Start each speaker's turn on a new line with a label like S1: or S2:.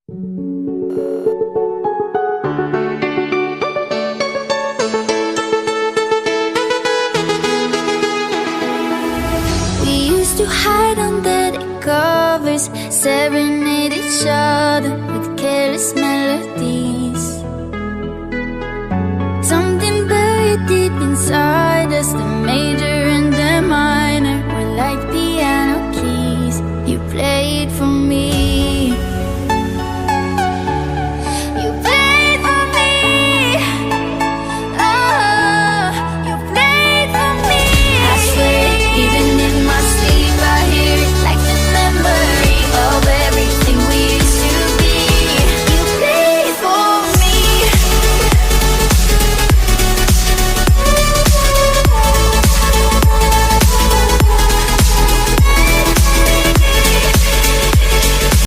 S1: We used to hide under the covers, serenade each other with careless melodies.